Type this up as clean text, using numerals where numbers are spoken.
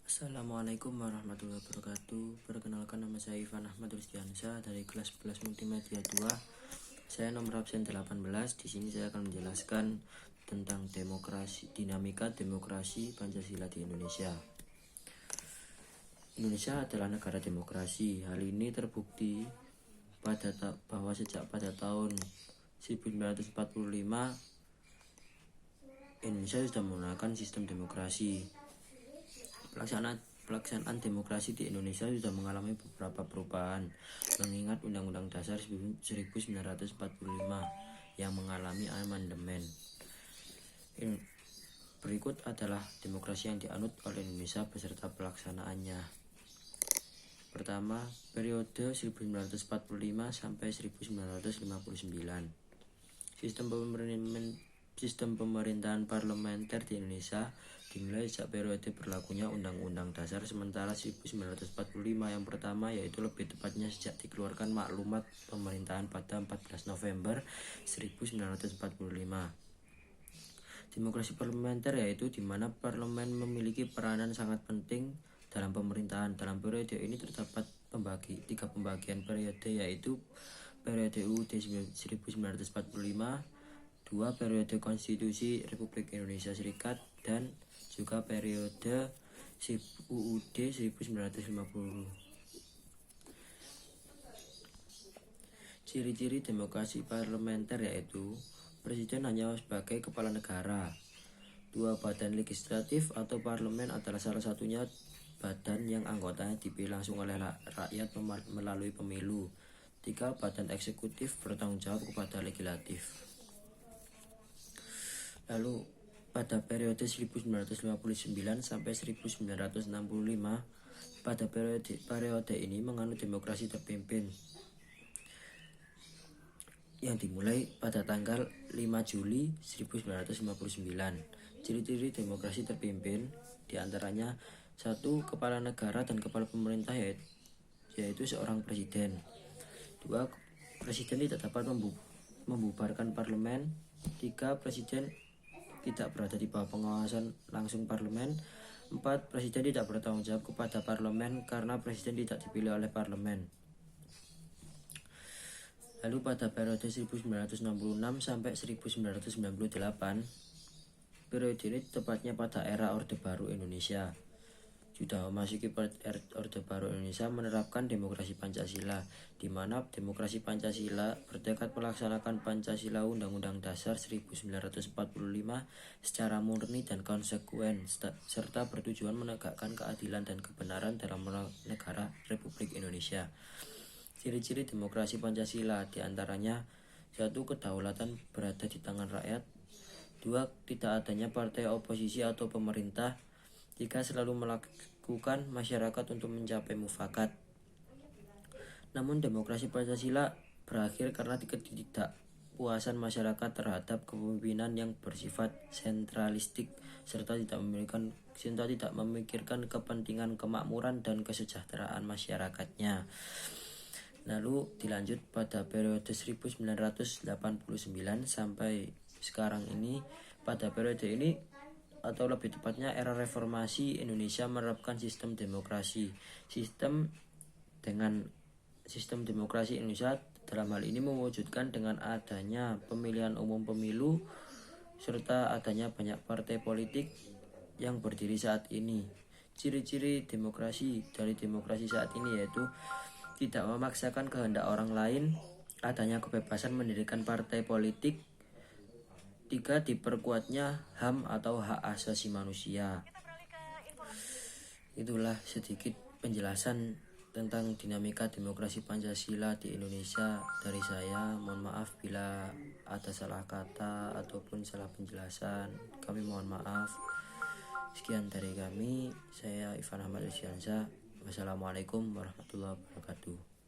Assalamualaikum warahmatullahi wabarakatuh. Perkenalkan, nama saya Ivan Ahmad Rustiansyah dari kelas 11 Multimedia 2. Saya nomor absen 18. Di sini saya akan menjelaskan tentang dinamika demokrasi Pancasila di Indonesia. Indonesia adalah negara demokrasi. Hal ini terbukti bahwa sejak pada tahun 1945 Indonesia sudah menggunakan sistem demokrasi. Pelaksanaan demokrasi di Indonesia sudah mengalami beberapa perubahan, mengingat Undang-Undang Dasar 1945 yang mengalami amandemen. Berikut adalah demokrasi yang dianut oleh Indonesia beserta pelaksanaannya. Pertama, periode 1945 sampai 1959. Sistem pemerintahan parlementer di Indonesia dimulai sejak periode berlakunya Undang-Undang Dasar sementara 1945 yang pertama, yaitu lebih tepatnya sejak dikeluarkan maklumat pemerintahan pada 14 November 1945. Demokrasi parlementer yaitu di mana parlemen memiliki peranan sangat penting dalam pemerintahan. Dalam periode ini terdapat tiga pembagian periode, yaitu periode UUD 1945, 2 periode Konstitusi Republik Indonesia Serikat, dan juga periode UUD 1950. Ciri-ciri demokrasi parlementer yaitu presiden hanya sebagai kepala negara. 2 badan legislatif atau parlemen adalah salah satunya badan yang anggotanya dipilih langsung oleh rakyat melalui pemilu. 3 badan eksekutif bertanggung jawab kepada legislatif. Lalu pada periode 1959 sampai 1965, pada periode ini menganut demokrasi terpimpin yang dimulai pada tanggal 5 Juli 1959. Ciri-ciri demokrasi terpimpin diantaranya 1. Kepala negara dan kepala pemerintah yaitu seorang presiden. 2. Presiden tidak dapat membubarkan parlemen. 3. Presiden tidak berada di bawah pengawasan langsung parlemen. 4. Presiden tidak bertanggung jawab kepada parlemen karena presiden tidak dipilih oleh parlemen. Lalu pada periode 1966 sampai 1998, periode ini tepatnya pada era Orde Baru Indonesia. Sudah memasuki Orde Baru Indonesia menerapkan demokrasi Pancasila, di mana demokrasi Pancasila bertekad melaksanakan Pancasila Undang-Undang Dasar 1945 secara murni dan konsekuen, serta bertujuan menegakkan keadilan dan kebenaran dalam negara Republik Indonesia. Ciri-ciri demokrasi Pancasila diantaranya 1. Kedaulatan berada di tangan rakyat. 2. Tidak adanya partai oposisi atau pemerintah. 3. Selalu melakukan masyarakat untuk mencapai mufakat. Namun demokrasi Pancasila berakhir karena ketidakpuasan masyarakat terhadap kepemimpinan yang bersifat sentralistik serta tidak memikirkan kepentingan kemakmuran dan kesejahteraan masyarakatnya. Lalu dilanjut pada periode 1989 sampai sekarang ini. Pada periode ini, atau lebih tepatnya era reformasi, Indonesia menerapkan sistem demokrasi. Sistem demokrasi Indonesia dalam hal ini mewujudkan dengan adanya pemilihan umum pemilu serta adanya banyak partai politik yang berdiri saat ini. Ciri-ciri demokrasi saat ini yaitu tidak memaksakan kehendak orang lain, adanya kebebasan mendirikan partai politik. 3. Diperkuatnya HAM atau hak asasi manusia. Itulah sedikit penjelasan tentang dinamika demokrasi Pancasila di Indonesia dari saya. Mohon maaf bila ada salah kata ataupun salah penjelasan. Kami mohon maaf. Sekian dari kami. Saya Ivan Ahmad Rustiansyah. Wassalamualaikum warahmatullahi wabarakatuh.